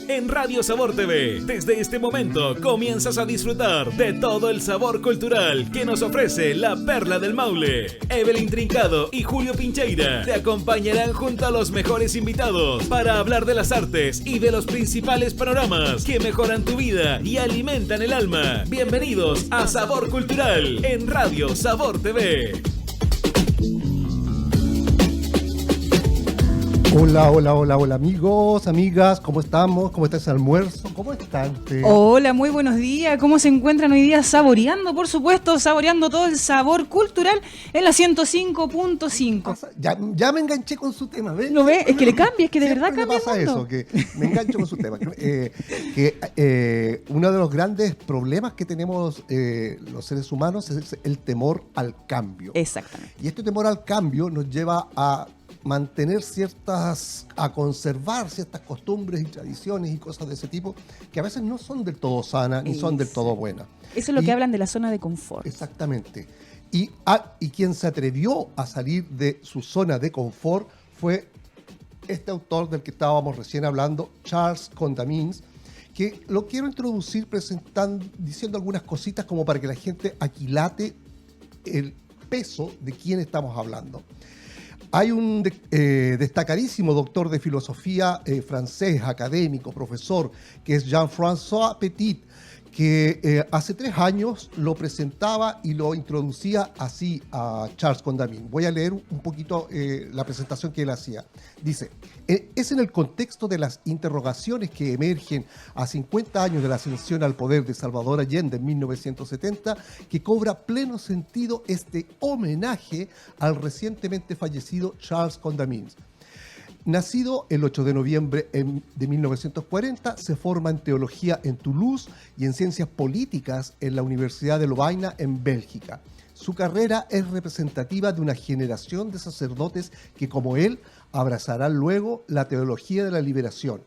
en Radio Sabor TV. Desde este momento comienzas a disfrutar de todo el sabor cultural que nos ofrece la Perla del Maule. Evelyn Trincado y Julio Pincheira te acompañarán junto a los mejores invitados para hablar de las artes y de los principales panoramas que mejoran tu vida y alimentan el alma. Bienvenidos a Sabor Cultural en Radio Sabor TV. Hola, hola, hola, hola amigos, amigas, ¿cómo estamos? ¿Cómo está ese almuerzo? ¿Cómo están ustedes? Hola, muy buenos días. ¿Cómo se encuentran hoy día? Saboreando, por supuesto, saboreando todo el sabor cultural en la 105.5. Ya me enganché con su tema, ¿ves? ¿Lo ves? Es que le cambia, es que de Siempre verdad cambia me pasa el mundo. eso, que me engancho con su tema. Uno de los grandes problemas que tenemos los seres humanos es el temor al cambio. Exactamente. Y este temor al cambio nos lleva a mantener a conservar ciertas costumbres y tradiciones y cosas de ese tipo que a veces no son del todo sanas ni son del todo buenas. Eso es lo que hablan de la zona de confort. Exactamente. Y quien se atrevió a salir de su zona de confort fue este autor del que estábamos recién hablando, Charles Condamine, que lo quiero introducir diciendo algunas cositas como para que la gente aquilate el peso de quién estamos hablando. Hay un destacadísimo doctor de filosofía francés, académico, profesor, que es Jean-François Petit, que hace 3 años lo presentaba y lo introducía así a Charles Condamine. Voy a leer un poquito la presentación que él hacía. Dice, es en el contexto de las interrogaciones que emergen a 50 años de la ascensión al poder de Salvador Allende en 1970 que cobra pleno sentido este homenaje al recientemente fallecido Charles Condamine. Nacido el 8 de noviembre de 1940, se forma en teología en Toulouse y en ciencias políticas en la Universidad de Lovaina en Bélgica. Su carrera es representativa de una generación de sacerdotes que, como él, abrazarán luego la teología de la liberación.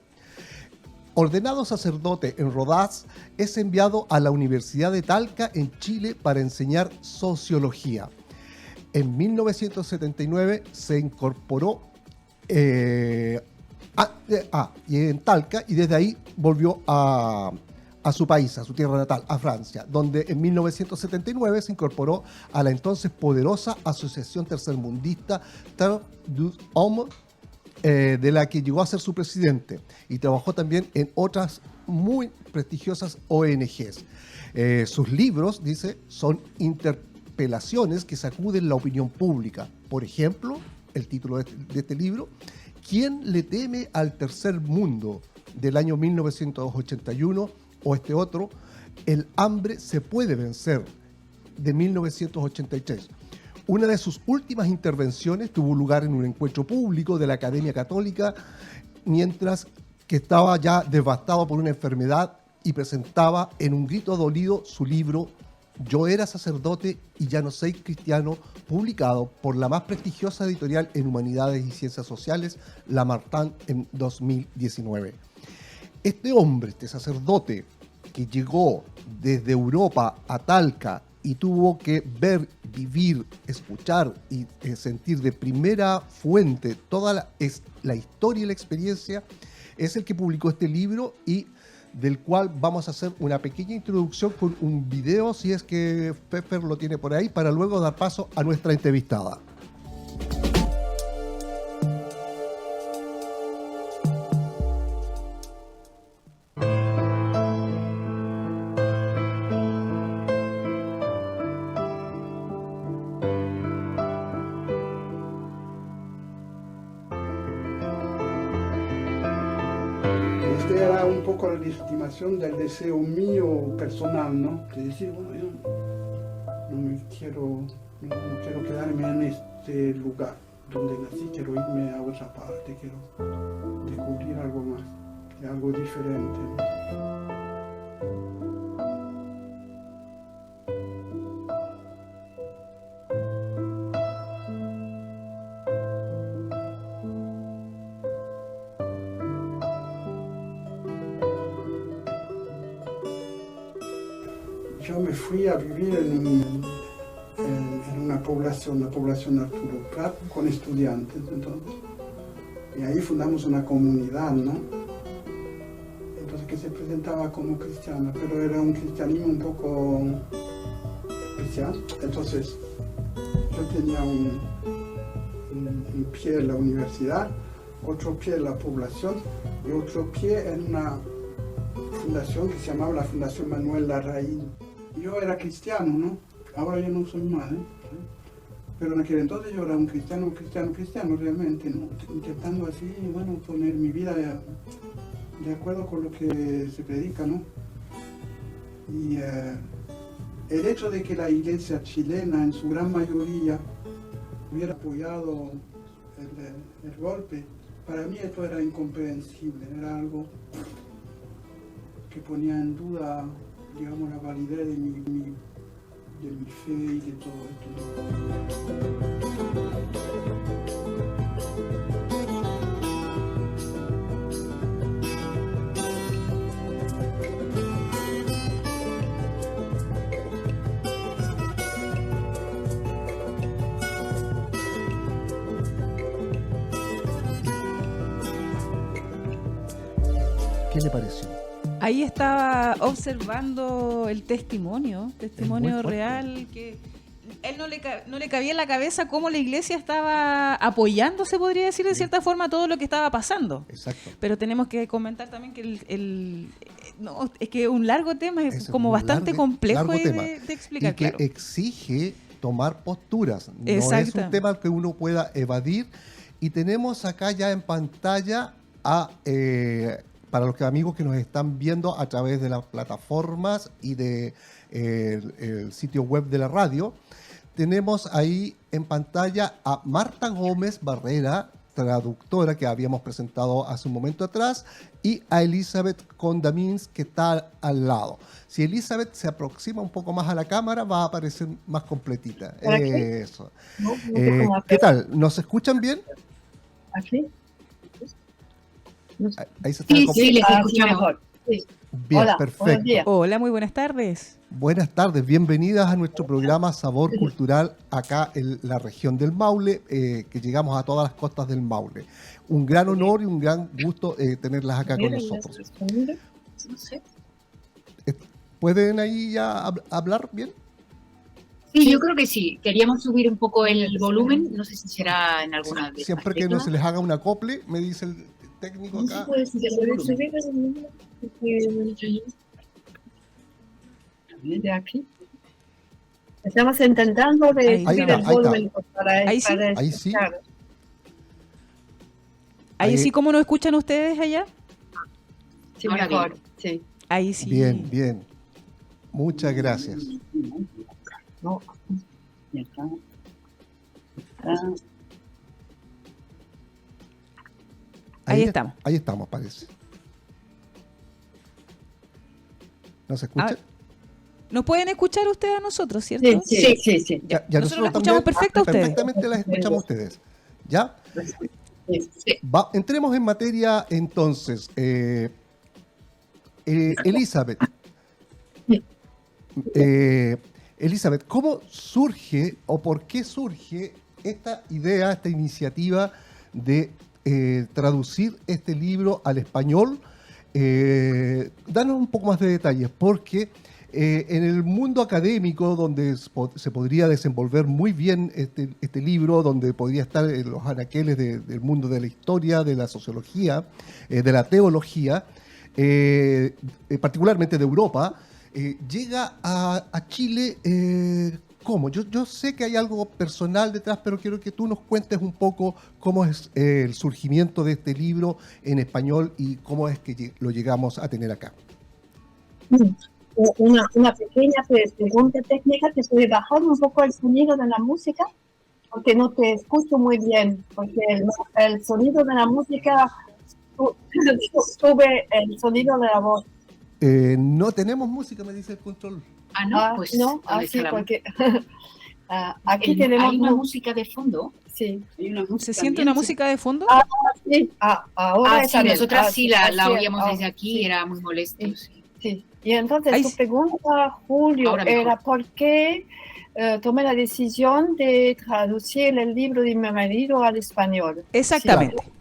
Ordenado sacerdote en Rodez, es enviado a la Universidad de Talca en Chile para enseñar sociología. En 1979 se incorporó y en Talca, y desde ahí volvió a su país, a su tierra natal, a Francia, donde en 1979 se incorporó a la entonces poderosa Asociación Tercermundista Terre des Hommes, de la que llegó a ser su presidente, y trabajó también en otras muy prestigiosas ONGs. Sus libros, dice, son interpelaciones que sacuden la opinión pública. Por ejemplo, el título de este libro, ¿Quién le teme al tercer mundo?, del año 1981, o este otro, El hambre se puede vencer, de 1983. Una de sus últimas intervenciones tuvo lugar en un encuentro público de la Academia Católica, mientras que estaba ya devastado por una enfermedad y presentaba en un grito dolido su libro Yo era sacerdote y ya no soy cristiano, publicado por la más prestigiosa editorial en Humanidades y Ciencias Sociales, Lamartine, en 2019. Este hombre, este sacerdote, que llegó desde Europa a Talca y tuvo que ver, vivir, escuchar y sentir de primera fuente toda la historia y la experiencia, es el que publicó este libro y del cual vamos a hacer una pequeña introducción con un video, si es que Pepper lo tiene por ahí, para luego dar paso a nuestra entrevistada. Era un poco la legitimación del deseo mío personal, ¿no? De decir, bueno, yo no quiero quedarme en este lugar donde nací, quiero irme a otra parte, quiero descubrir algo más, algo diferente, ¿no? Yo me fui a vivir en una población Arturo Prat, con estudiantes entonces. Y ahí fundamos una comunidad, ¿no? se presentaba como cristiana, pero era un cristianismo un poco especial. Entonces yo tenía un pie en la universidad, otro pie en la población y otro pie en una fundación que se llamaba la Fundación Manuel Larraín. Yo era cristiano, ¿no? Ahora yo no soy más, ¿eh? Pero en aquel entonces yo era un cristiano realmente, ¿no? Intentando así, bueno, poner mi vida de acuerdo con lo que se predica, ¿no? Y el hecho de que la iglesia chilena en su gran mayoría hubiera apoyado el golpe, para mí esto era incomprensible, era algo que ponía en duda, digamos, la validez de mi fe y de todo esto. ¿Qué le pareció? Ahí estaba observando el testimonio fuerte. real, que él no le cabía en la cabeza cómo la iglesia estaba apoyando, se podría decir de cierta forma, todo lo que estaba pasando. Exacto. Pero tenemos que comentar también que no, es que un largo tema, es como un bastante complejo largo ahí tema. de explicar. Y que claro. exige tomar posturas. No es Exacto. un tema que uno pueda evadir. Y tenemos acá ya en pantalla para los amigos que nos están viendo a través de las plataformas y de el sitio web de la radio, tenemos ahí en pantalla a Marta Gómez Barrera, traductora que habíamos presentado hace un momento atrás, y a Elizabeth Condamins, que está al lado. Si Elizabeth se aproxima un poco más a la cámara, va a aparecer más completita. Eso. ¿Qué tal? ¿Nos escuchan bien? ¿Aquí? Ahí se está Sí, les escuchamos mejor. Sí. Bien, Hola, perfecto. buenos días. Hola, muy buenas tardes. Buenas tardes, bienvenidas a nuestro programa Sabor Cultural acá en la región del Maule, que llegamos a todas las costas del Maule. Un gran honor y un gran gusto tenerlas acá con nosotros. No sé. ¿Pueden ahí ya hablar bien? Sí, yo creo que sí. Queríamos subir un poco el volumen. No sé si será en alguna de Siempre que no se les haga un acople, me dice el técnico acá. De aquí. Estamos intentando de subir el volumen para Ahí sí. Ahí sí. Ahí sí, ¿cómo nos escuchan ustedes allá? Sí, mejor. Sí. Ahí sí. Bien, bien. Muchas gracias. No. Ahí estamos. Ahí estamos, parece. ¿Nos escucha? ¿Nos pueden escuchar ustedes a nosotros, cierto? Sí. Ya Nosotros la escuchamos perfecto a ustedes. Perfectamente las escuchamos a ustedes. ¿Ya? Sí. Entremos en materia entonces. Elizabeth. Elizabeth, ¿cómo surge o por qué surge esta idea, esta iniciativa de traducir este libro al español? Danos un poco más de detalles, porque en el mundo académico, donde se podría desenvolver muy bien este libro, donde podría estar en los anaqueles del mundo de la historia, de la sociología, de la teología, particularmente de Europa, llega a Chile. ¿Cómo? Yo sé que hay algo personal detrás, pero quiero que tú nos cuentes un poco cómo es el surgimiento de este libro en español y cómo es que lo llegamos a tener acá. Una pequeña pregunta técnica. ¿Te puede bajar un poco el sonido de la música? Porque no te escucho muy bien, porque el sonido de la música sube el sonido de la voz. No tenemos música, me dice el control. Pues no, sí, porque aquí tenemos una música de fondo. Sí. ¿Se siente una música de fondo? Sí, ahora sí, nosotras sí la oíamos desde aquí, sí. Era muy molesto. Sí. Y entonces tu pregunta, Julio, era ¿por qué tomé la decisión de traducir el libro de mi marido al español? Exactamente. Sí.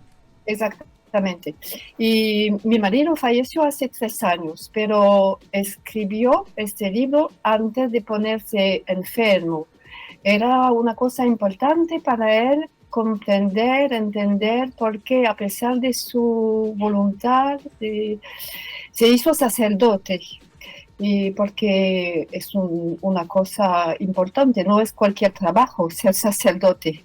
Exactamente. exactamente. Y mi marido falleció hace 3 años, pero escribió este libro antes de ponerse enfermo. Era una cosa importante para él comprender, entender por qué, a pesar de su voluntad, se hizo sacerdote. Y porque es una cosa importante, no es cualquier trabajo ser sacerdote.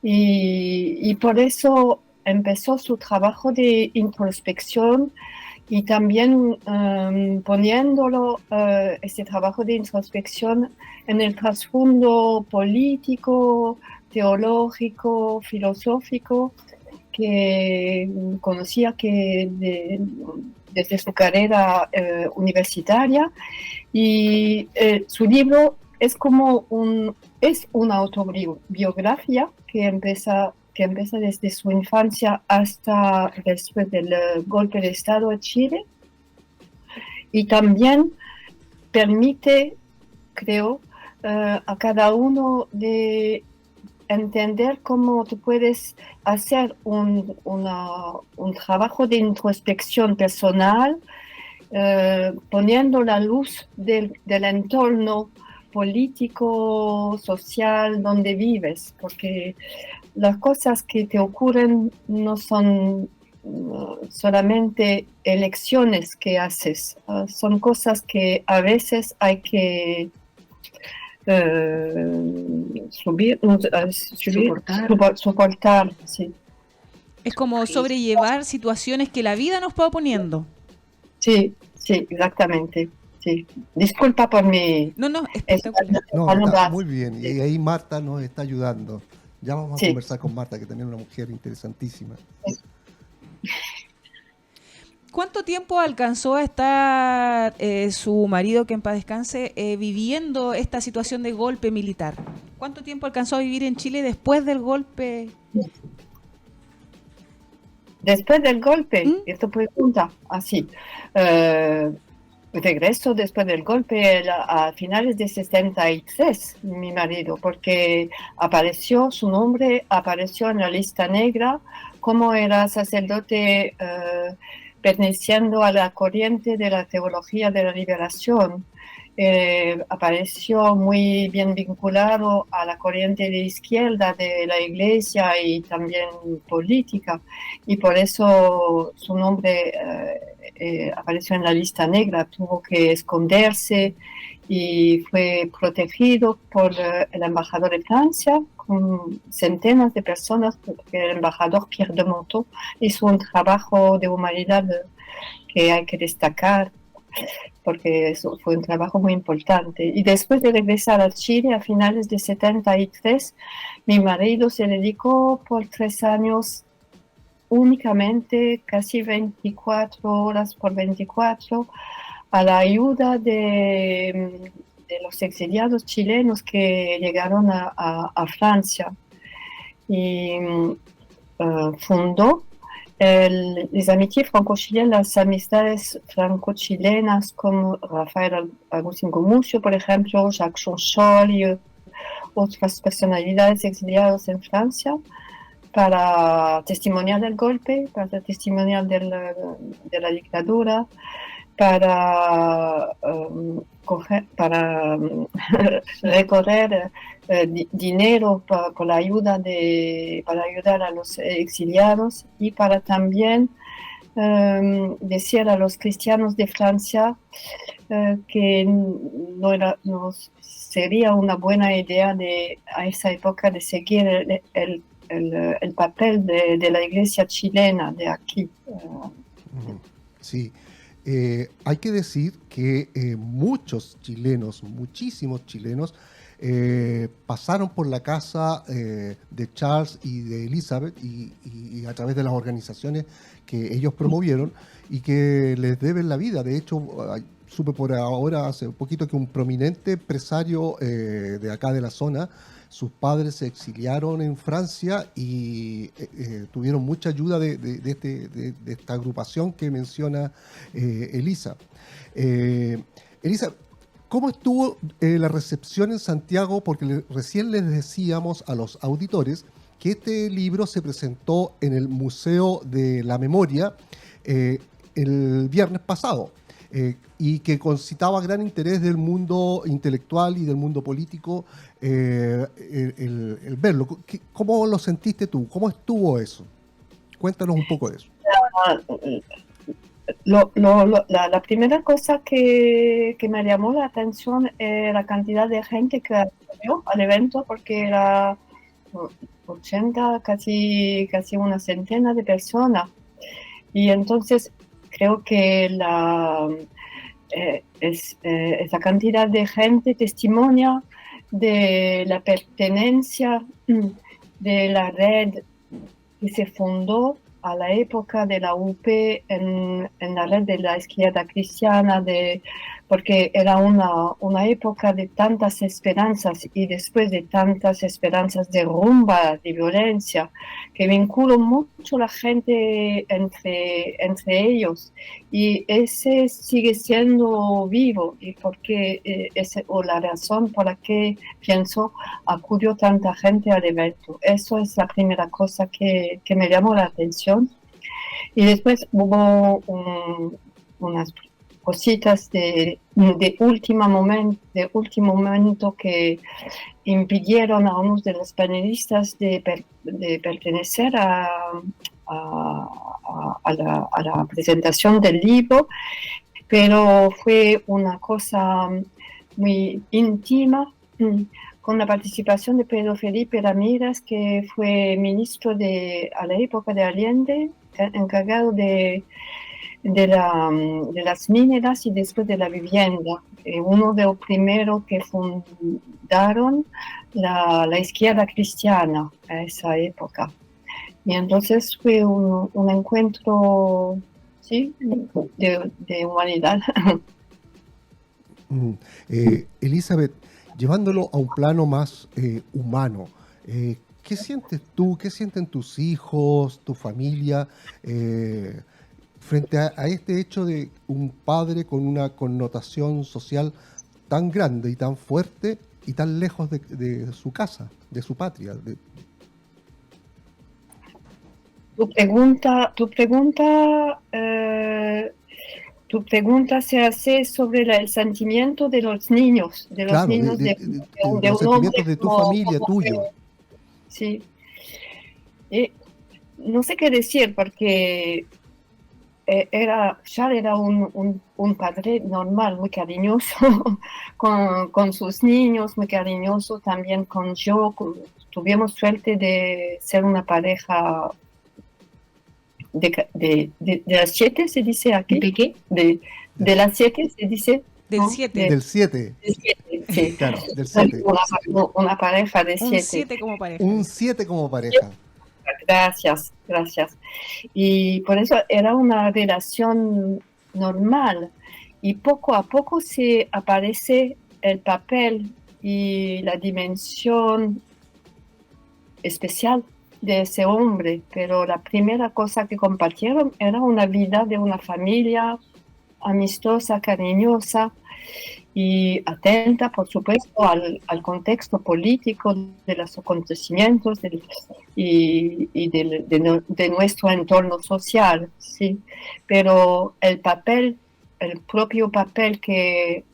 Y por eso empezó su trabajo de introspección y también poniéndolo, este trabajo de introspección en el trasfondo político, teológico, filosófico, que conocía que desde su carrera universitaria. Y su libro es como es una autobiografía que empieza desde su infancia hasta después del golpe de Estado de Chile, y también permite, creo, a cada uno de entender cómo tú puedes hacer un trabajo de introspección personal, poniendo la luz del entorno político, social, donde vives, porque las cosas que te ocurren no son solamente elecciones que haces, son cosas que a veces hay que soportar, sí. Es como sobrellevar situaciones que la vida nos va poniendo. Sí, exactamente. Sí. Disculpa por mi... No, espectacular. No, está muy bien. Y ahí Marta nos está ayudando. Ya vamos a conversar con Marta, que también es una mujer interesantísima. Sí. ¿Cuánto tiempo alcanzó a estar su marido, que en paz descanse, viviendo esta situación de golpe militar? ¿Cuánto tiempo alcanzó a vivir en Chile después del golpe? Después del golpe, esto pregunta, así. Regreso después del golpe a finales de 63, mi marido, porque su nombre apareció en la lista negra, como era sacerdote perteneciendo a la corriente de la teología de la liberación. Apareció muy bien vinculado a la corriente de izquierda de la iglesia y también política, y por eso su nombre apareció en la lista negra. Tuvo que esconderse y fue protegido por el embajador de Francia, con centenas de personas, porque el embajador Pierre de Montaut hizo un trabajo de humanidad que hay que destacar, porque eso fue un trabajo muy importante. Y después de regresar a Chile a finales de 73, mi marido se dedicó por 3 años únicamente, casi 24 horas por 24, a la ayuda de los exiliados chilenos que llegaron a Francia. Y fundó les amitiés franco-chilenas, las amistades franco-chilenas, como Rafael Agustín Gumucio, por ejemplo, Jacques Chonchol y otras personalidades exiliadas en Francia, para testimoniar del golpe, para testimoniar de la dictadura, para recorrer dinero con la ayuda para ayudar a los exiliados, y para también decir a los cristianos de Francia que no sería una buena idea a esa época de seguir el papel de la iglesia chilena de aquí. Sí. Hay que decir que muchos chilenos, muchísimos chilenos, pasaron por la casa de Charles y de Elizabeth y a través de las organizaciones que ellos promovieron y que les deben la vida. De hecho, supe por ahora, hace un poquito, que un prominente empresario de acá de la zona, sus padres se exiliaron en Francia y tuvieron mucha ayuda de esta agrupación que menciona Elisa. Elisa, ¿cómo estuvo la recepción en Santiago? Porque recién les decíamos a los auditores que este libro se presentó en el Museo de la Memoria el viernes pasado, y que concitaba gran interés del mundo intelectual y del mundo político el verlo. ¿Cómo lo sentiste tú? ¿Cómo estuvo eso? Cuéntanos un poco de eso. La primera cosa que me llamó la atención es la cantidad de gente que acudió al evento, porque era 80, casi una centena de personas. Y entonces creo que esa cantidad de gente testimonia de la pertenencia de la red que se fundó a la época de la UP en la red de la izquierda cristiana, porque era una época de tantas esperanzas, y después de tantas esperanzas de rumba, de violencia, que vinculó mucho la gente entre ellos, y ese sigue siendo vivo, y o la razón por la que pienso acudió tanta gente al evento. Eso es la primera cosa que me llamó la atención. Y después hubo unas cositas de último momento que impidieron a unos de los panelistas de pertenecer a la presentación del libro, pero fue una cosa muy íntima, con la participación de Pedro Felipe Ramírez, que fue ministro a la época de Allende, encargado de las mineras y después de la vivienda, uno de los primeros que fundaron la izquierda cristiana a esa época. Y entonces fue un encuentro, sí, de humanidad. Elizabeth, llevándolo a un plano más humano, ¿qué sientes tú, qué sienten tus hijos, tu familia, frente a este hecho de un padre con una connotación social tan grande y tan fuerte y tan lejos de su casa, de su patria? Tu pregunta se hace sobre el sentimiento de los niños, Claro, niños los sentimientos de tu familia, tuyo. Sí. No sé qué decir, porque Charles era un padre normal, muy cariñoso con sus niños, muy cariñoso también con yo. Tuvimos suerte de ser una pareja de las 7, se dice aquí. ¿De qué? De las 7 se dice. Del 7. Del 7. Sí. Claro, del 7. Una pareja de 7. Un 7 como pareja. Un 7 como pareja. Gracias. Y por eso era una relación normal. Y poco a poco se aparece el papel y la dimensión especial de ese hombre. Pero la primera cosa que compartieron era una vida de una familia amistosa, cariñosa y atenta, por supuesto, al contexto político de los acontecimientos y de nuestro entorno social, ¿sí? Pero el propio papel que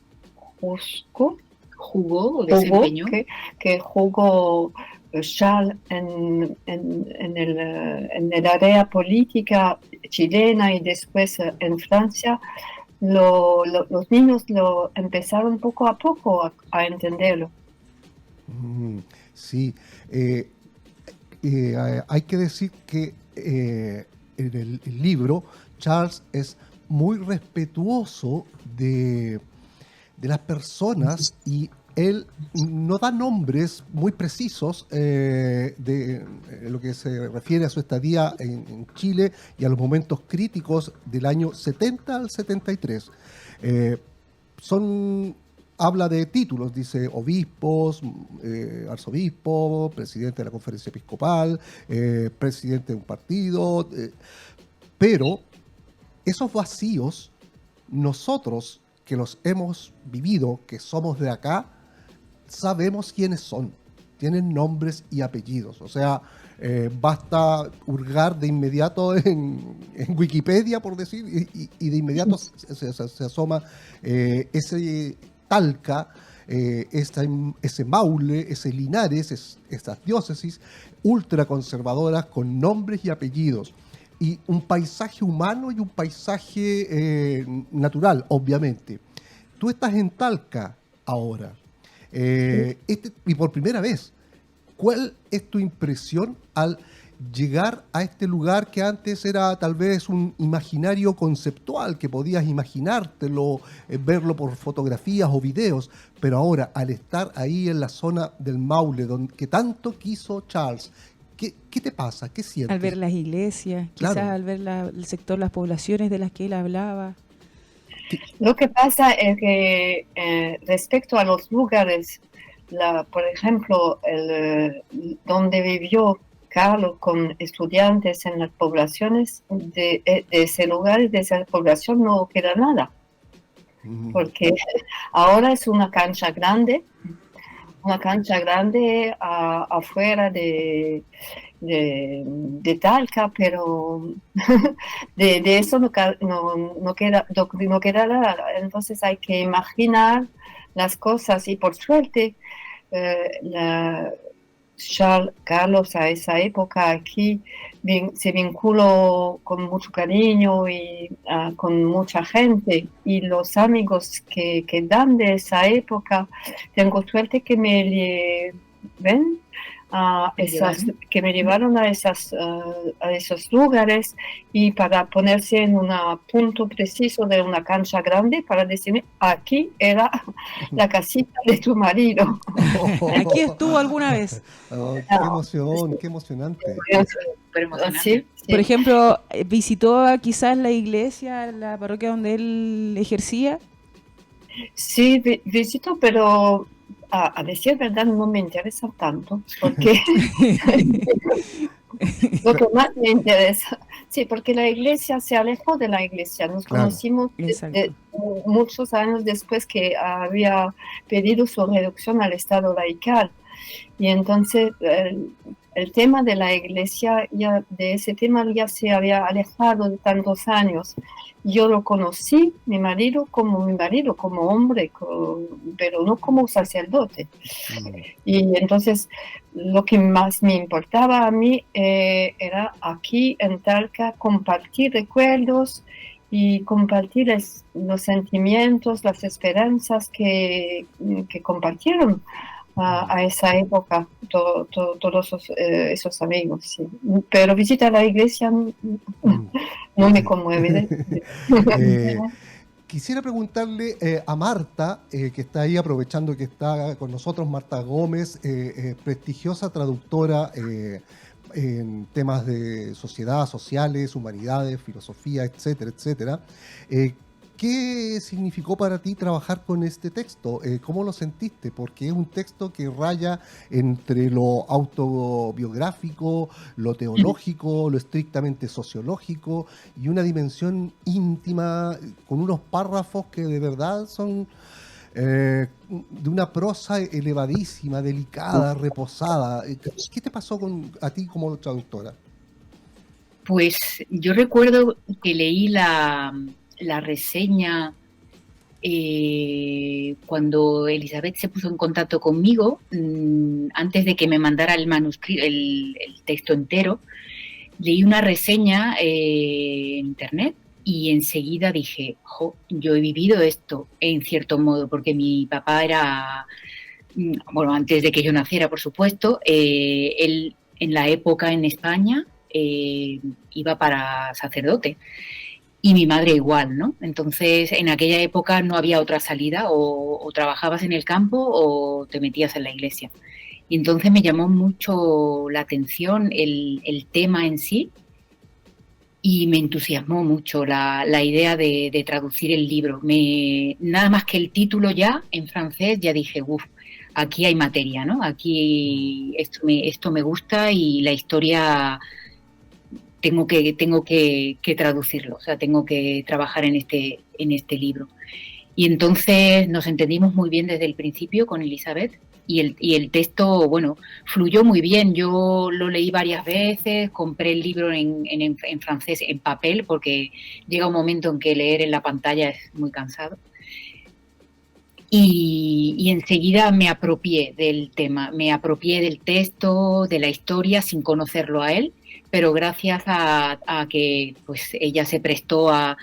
jugó Charles en el área política chilena y después en Francia, los niños lo empezaron poco a poco a entenderlo. Sí, hay que decir que en el libro Charles es muy respetuoso de las personas, y él no da nombres muy precisos de lo que se refiere a su estadía en Chile y a los momentos críticos del año 70 al 73. Habla de títulos, dice obispos, arzobispo, presidente de la conferencia episcopal, presidente de un partido, pero esos vacíos, nosotros que los hemos vivido, que somos de acá, sabemos quiénes son, tienen nombres y apellidos. O sea, Basta hurgar de inmediato en Wikipedia, por decir, y de inmediato se asoma ese Talca, ese Maule, ese Linares, esas diócesis ultraconservadoras con nombres y apellidos. Y un paisaje humano y un paisaje natural, obviamente. Tú estás en Talca ahora, y por primera vez. ¿Cuál es tu impresión al llegar a este lugar que antes era tal vez un imaginario conceptual, que podías imaginártelo, verlo por fotografías o videos, pero ahora al estar ahí en la zona del Maule, que tanto quiso Charles, ¿qué te pasa? ¿Qué sientes? Al ver las iglesias, Claro. quizás al ver el sector, las poblaciones de las que él hablaba. Lo que pasa es que respecto a los lugares, por ejemplo, donde vivió Carlos con estudiantes en las poblaciones, de ese lugar, de esa población no queda nada, porque ahora es una cancha grande afuera de Talca, pero de eso no queda nada. Entonces hay que imaginar las cosas, y por suerte Charles Carlos a esa época aquí se vinculó con mucho cariño y con mucha gente, y los amigos que dan de esa época, tengo suerte que me llevaron a esos lugares, y para ponerse en un punto preciso de una cancha grande para decirme, aquí era la casita de tu marido. Aquí estuvo alguna vez. Oh, qué emoción, qué emocionante. Súper emocionante. Sí. Por ejemplo, visitó quizás la iglesia, la parroquia donde él ejercía. Sí, visito, pero a decir verdad no me interesa tanto, porque lo que más me interesa, sí, porque la iglesia se alejó de la iglesia. Nos conocimos muchos años después que había pedido su reducción al estado laical, y entonces el tema de la iglesia, de ese tema ya se había alejado de tantos años. Yo lo conocí, mi marido, como hombre, pero no como sacerdote. Y entonces lo que más me importaba a mí era aquí en Talca compartir recuerdos y compartir los sentimientos, las esperanzas que compartieron a esa época todos esos amigos, sí. Pero visitar la iglesia no me conmueve. Quisiera preguntarle a Marta, que está ahí, aprovechando que está con nosotros, Marta Gómez, prestigiosa traductora en temas de sociedad, sociales, humanidades, filosofía, etcétera, etcétera. ¿Qué significó para ti trabajar con este texto? ¿Cómo lo sentiste? Porque es un texto que raya entre lo autobiográfico, lo teológico, lo estrictamente sociológico, y una dimensión íntima, con unos párrafos que de verdad son de una prosa elevadísima, delicada, reposada. ¿Qué te pasó a ti como traductora? Pues yo recuerdo que leí la reseña cuando Elizabeth se puso en contacto conmigo, antes de que me mandara el manuscrito, el texto entero. Leí una reseña en internet y enseguida dije, yo he vivido esto en cierto modo, porque mi papá era, bueno, antes de que yo naciera, por supuesto, él en la época en España iba para sacerdote. Y mi madre igual, ¿no? Entonces, en aquella época no había otra salida, o trabajabas en el campo o te metías en la iglesia. Y entonces me llamó mucho la atención el tema en sí, y me entusiasmó mucho la idea de traducir el libro. Nada más que el título ya, en francés, ya dije, aquí hay materia, ¿no? Aquí esto me gusta, y la historia tengo que traducirlo, o sea, tengo que trabajar en este libro. Y entonces nos entendimos muy bien desde el principio con Elizabeth, y el texto, bueno, fluyó muy bien. Yo lo leí varias veces, compré el libro en francés en papel, porque llega un momento en que leer en la pantalla es muy cansado. Y enseguida me apropié del tema, me apropié del texto, de la historia, sin conocerlo a él, pero gracias a que pues ella se prestó a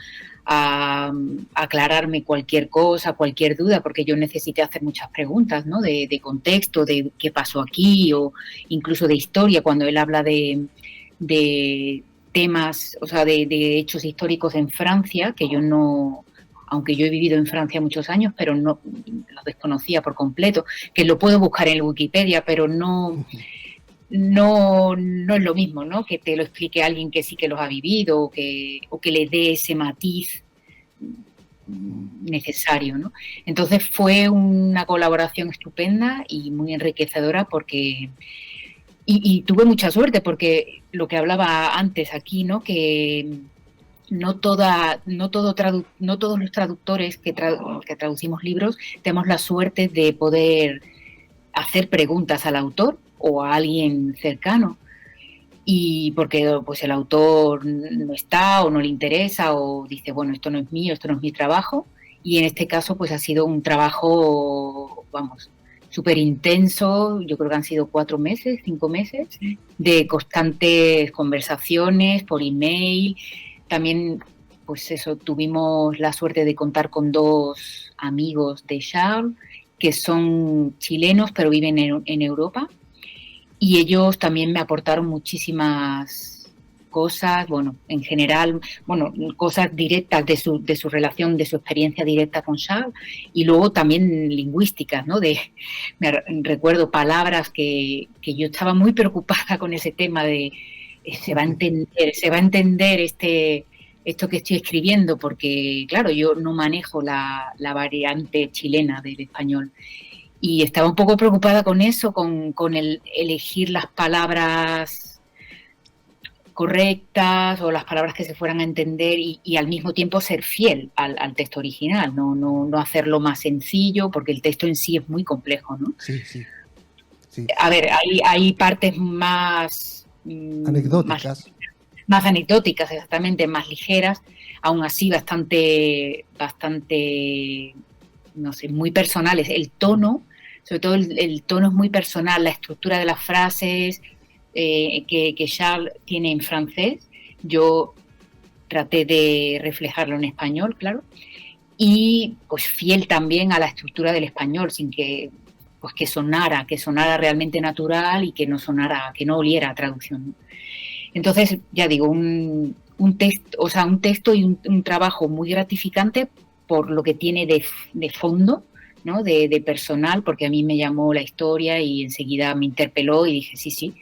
aclararme cualquier cosa, cualquier duda, porque yo necesité hacer muchas preguntas, ¿no? De contexto, de qué pasó aquí, o incluso de historia, cuando él habla de temas, o sea, de hechos históricos en Francia, que yo no, aunque yo he vivido en Francia muchos años, pero no los desconocía por completo, que lo puedo buscar en Wikipedia, pero no es lo mismo, ¿no? Que te lo explique alguien que sí que los ha vivido, o que le dé ese matiz necesario, ¿no? Entonces fue una colaboración estupenda y muy enriquecedora, porque y tuve mucha suerte, porque lo que hablaba antes aquí, ¿no? Que no todos los traductores que traducimos libros tenemos la suerte de poder hacer preguntas al autor o a alguien cercano, y porque pues el autor no está o no le interesa, o dice, bueno, esto no es mío, esto no es mi trabajo. Y en este caso pues ha sido un trabajo, vamos, súper intenso. Yo creo que han sido 4 meses, 5 meses de constantes conversaciones por email. También, pues eso, tuvimos la suerte de contar con 2 amigos de Charles, que son chilenos pero viven en Europa, y ellos también me aportaron muchísimas cosas, bueno, en general, bueno, cosas directas de su relación, de su experiencia directa con Charles, y luego también lingüísticas, ¿no? Me recuerdo palabras que yo estaba muy preocupada con ese tema de se va a entender esto que estoy escribiendo, porque claro, yo no manejo la variante chilena del español. Y estaba un poco preocupada con eso, con el elegir las palabras correctas o las palabras que se fueran a entender, y al mismo tiempo ser fiel al texto original, no hacerlo más sencillo, porque el texto en sí es muy complejo, ¿no? Sí. A ver, hay partes más Anecdóticas. Más anecdóticas, exactamente, más ligeras, aún así bastante, no sé, muy personales. El tono, sobre todo el tono es muy personal, la estructura de las frases que Charles tiene en francés, yo traté de reflejarlo en español, claro, y pues fiel también a la estructura del español, sin que pues que sonara realmente natural, y que no oliera a traducción. Entonces, ya digo, un texto y un trabajo muy gratificante por lo que tiene de fondo, ¿no? De personal, porque a mí me llamó la historia y enseguida me interpeló y dije, sí,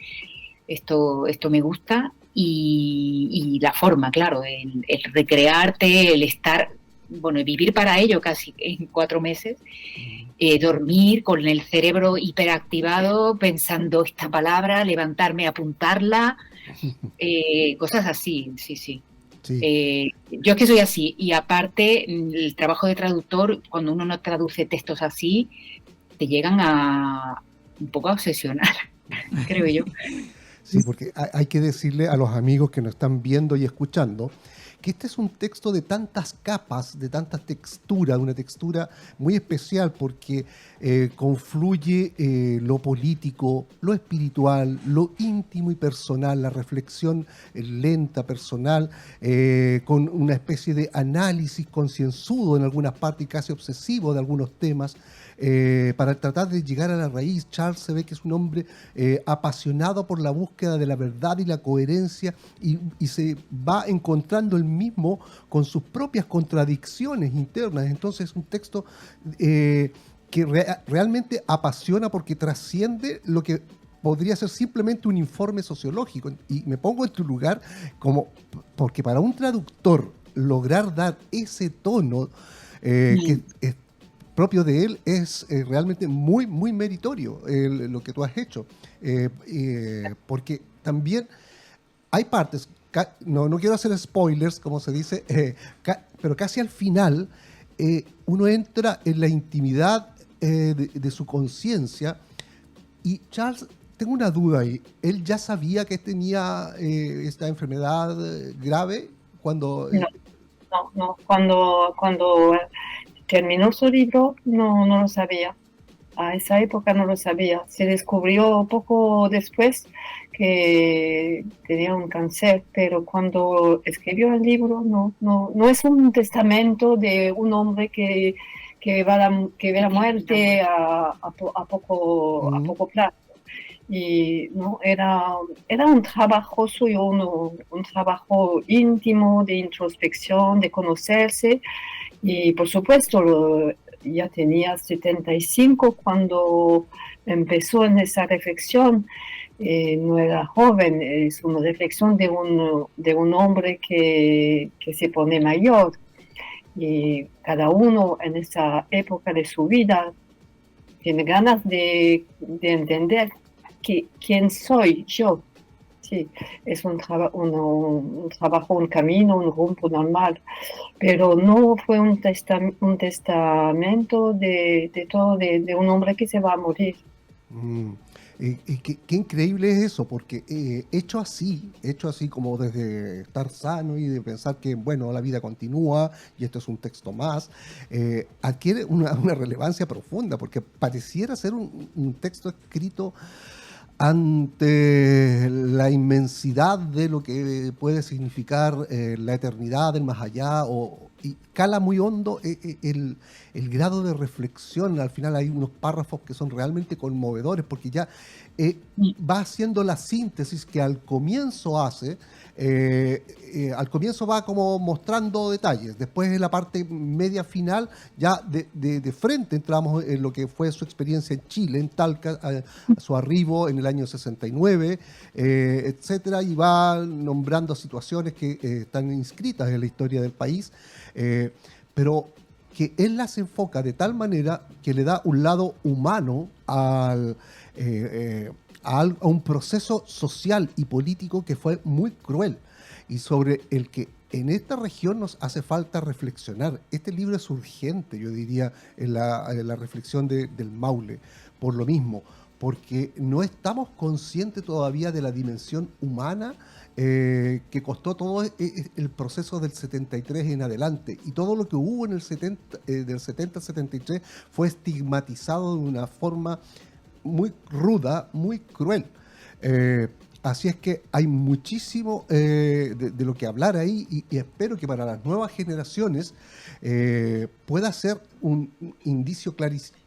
esto me gusta, y la forma, claro, el recrearte, el estar, bueno, vivir para ello casi en 4 meses, dormir con el cerebro hiperactivado pensando esta palabra, levantarme, apuntarla, cosas así, sí. Yo es que soy así, y aparte el trabajo de traductor, cuando uno no traduce textos así, te llegan a un poco a obsesionar, creo yo. Sí, porque hay que decirle a los amigos que nos están viendo y escuchando que este es un texto de tantas capas, de tanta textura, una textura muy especial, porque confluye lo político, lo espiritual, lo íntimo y personal, la reflexión lenta, personal, con una especie de análisis concienzudo en algunas partes y casi obsesivo de algunos temas, para tratar de llegar a la raíz. Charles se ve que es un hombre apasionado por la búsqueda de la verdad y la coherencia, y se va encontrando él mismo con sus propias contradicciones internas. Entonces es un texto que realmente apasiona, porque trasciende lo que podría ser simplemente un informe sociológico. Y me pongo en tu lugar, porque para un traductor lograr dar ese tono que es propio de él es realmente muy, muy meritorio lo que tú has hecho. Porque también hay partes, no quiero hacer spoilers, como se dice, pero casi al final uno entra en la intimidad de su conciencia. Y Charles, tengo una duda ahí. ¿Él ya sabía que tenía esta enfermedad grave cuando...? No. Cuando terminó su libro, no lo sabía. A esa época no lo sabía. Se descubrió poco después que tenía un cáncer, pero cuando escribió el libro, no es un testamento de un hombre que ve la muerte a poco plazo. Y no era un trabajo suyo, un trabajo íntimo de introspección, de conocerse, y por supuesto ya tenía 75 cuando empezó en esa reflexión. No era joven, es una reflexión de un hombre que se pone mayor, y cada uno en esa época de su vida tiene ganas de entender quién soy yo. Sí, es un trabajo, un camino, un rumbo normal, pero no fue un testamento de un hombre que se va a morir. Qué increíble es eso, porque hecho así como desde estar sano y de pensar que, bueno, la vida continúa y esto es un texto más, adquiere una relevancia profunda, porque pareciera ser un texto escrito ante la inmensidad de lo que puede significar la eternidad, el más allá, y cala muy hondo el grado de reflexión. Al final hay unos párrafos que son realmente conmovedores, porque ya va haciendo la síntesis que al comienzo hace. Al comienzo va como mostrando detalles, después en la parte media final ya de frente entramos en lo que fue su experiencia en Chile, en Talca, su arribo en el año 69, etcétera, y va nombrando situaciones que están inscritas en la historia del país, pero que él las enfoca de tal manera que le da un lado humano a un proceso social y político que fue muy cruel y sobre el que en esta región nos hace falta reflexionar. Este libro es urgente, yo diría, en la reflexión del Maule, por lo mismo, porque no estamos conscientes todavía de la dimensión humana que costó todo el proceso del 73 en adelante, y todo lo que hubo en el del 70 al 73 fue estigmatizado de una forma muy ruda, muy cruel. Así es que hay muchísimo de lo que hablar ahí, y espero que para las nuevas generaciones pueda ser un indicio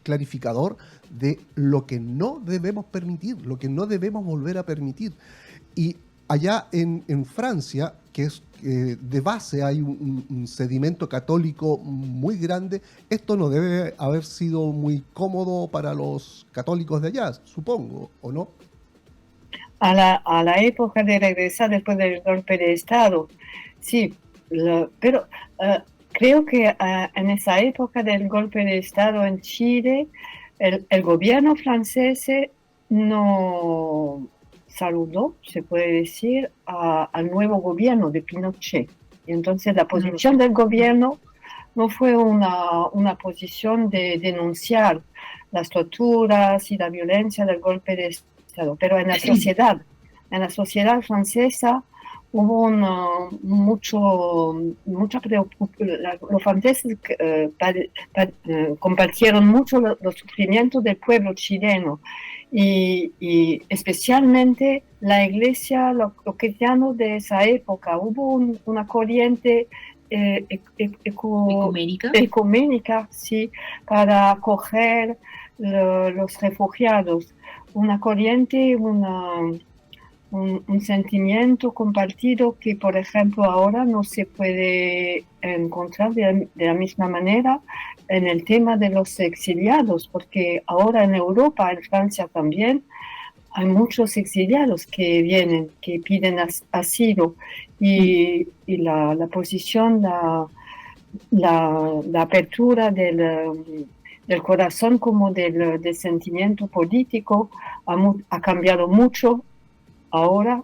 clarificador de lo que no debemos permitir, lo que no debemos volver a permitir. Y allá en Francia, que es de base hay un sedimento católico muy grande, esto no debe haber sido muy cómodo para los católicos de allá, supongo, ¿o no? A la época de regresar después del golpe de Estado, sí, pero creo que en esa época del golpe de Estado en Chile, el gobierno francés no saludó, se puede decir, al nuevo gobierno de Pinochet. Y entonces la posición del gobierno no fue una posición de denunciar las torturas y la violencia del golpe de Estado, pero en la sociedad francesa hubo mucha preocupación. Los franceses compartieron mucho los sufrimientos del pueblo chileno, y especialmente la iglesia, los cristianos de esa época. Hubo una corriente ecuménica, sí, para acoger los refugiados. Una corriente, un sentimiento compartido que, por ejemplo, ahora no se puede encontrar de la misma manera en el tema de los exiliados, porque ahora en Europa, en Francia también, hay muchos exiliados que vienen, que piden asilo, y la posición, la apertura del corazón como del sentimiento político ha cambiado mucho ahora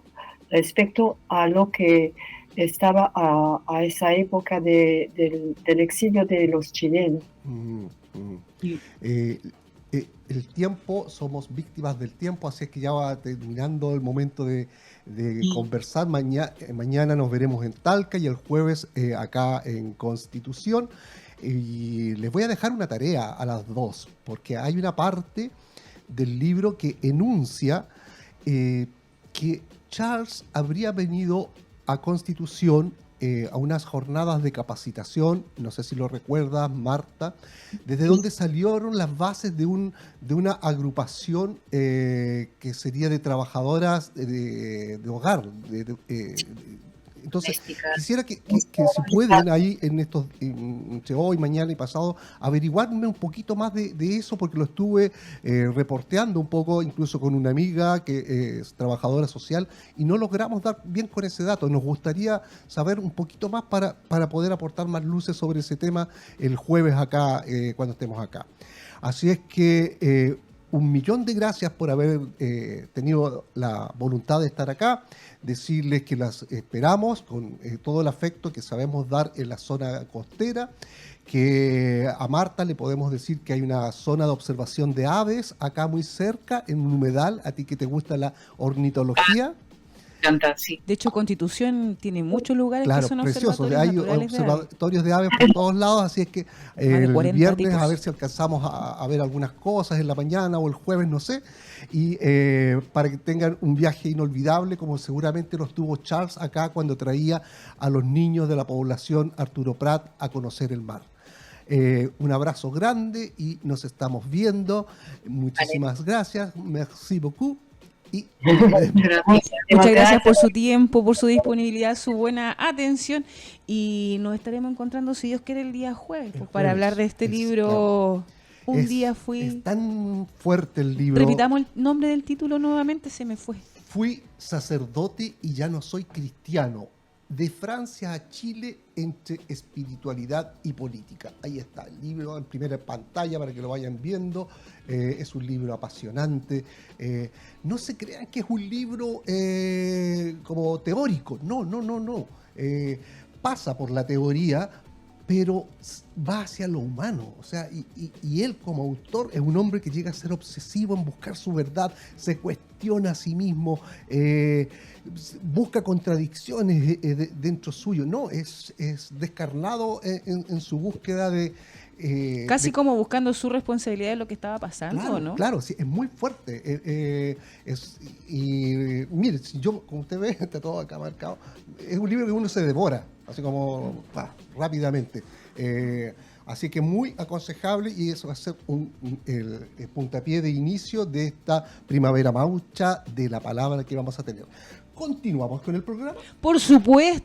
respecto a lo que estaba a esa época del exilio de los chilenos. el tiempo, somos víctimas del tiempo, así es que ya va terminando el momento de conversar. Mañana nos veremos en Talca y el jueves acá en Constitución. Y les voy a dejar una tarea a las dos, porque hay una parte del libro que enuncia que Charles habría venido a Constitución a unas jornadas de capacitación, no sé si lo recuerdas, Marta, desde donde salieron las bases de una agrupación que sería de trabajadoras de hogar. Entonces, quisiera que si pueden ahí entre hoy, mañana y pasado, averiguarme un poquito más de eso, porque lo estuve reporteando un poco, incluso con una amiga que es trabajadora social, y no logramos dar bien con ese dato. Nos gustaría saber un poquito más para poder aportar más luces sobre ese tema el jueves acá, cuando estemos acá. Así es que 1.000.000 de gracias por haber tenido la voluntad de estar acá, decirles que las esperamos con todo el afecto que sabemos dar en la zona costera, que a Marta le podemos decir que hay una zona de observación de aves acá muy cerca, en un humedal, a ti que te gusta la ornitología. Sí. De hecho, Constitución tiene muchos lugares Claro, que son preciosos. observatorios Hay naturales de aves. observatorios de aves por todos lados, así es que de el 40 viernes tipos. a ver si alcanzamos a ver algunas cosas en la mañana, o el jueves, no sé, y para que tengan un viaje inolvidable, como seguramente lo tuvo Charles acá cuando traía a los niños de la población Arturo Prat a conocer el mar. Un abrazo grande y nos estamos viendo. Muchísimas gracias. Merci beaucoup. Y Muchas gracias por su tiempo, por su disponibilidad, su buena atención, y nos estaremos encontrando, si Dios quiere, el día jueves, pues, para hablar de este libro. Claro. Un día fui... Es tan fuerte el libro. Repitamos el nombre del título nuevamente, se me fue. Fui sacerdote y ya no soy cristiano. De Francia a Chile entre espiritualidad y política. Ahí está, el libro en primera pantalla para que lo vayan viendo. Es un libro apasionante. No se crean que es un libro como teórico. No. Pasa por la teoría, pero va hacia lo humano. O sea, y él como autor es un hombre que llega a ser obsesivo en buscar su verdad, se cuestiona a sí mismo, busca contradicciones dentro suyo. No, es descarnado en su búsqueda de... Casi como buscando su responsabilidad de lo que estaba pasando, claro, ¿no? Claro, sí, es muy fuerte. Y mire, si yo, como usted ve, está todo acá marcado, es un libro que uno se devora, así como rápidamente. Así que muy aconsejable, y eso va a ser el puntapié de inicio de esta primavera maucha de la palabra que vamos a tener. Continuamos con el programa. Por supuesto.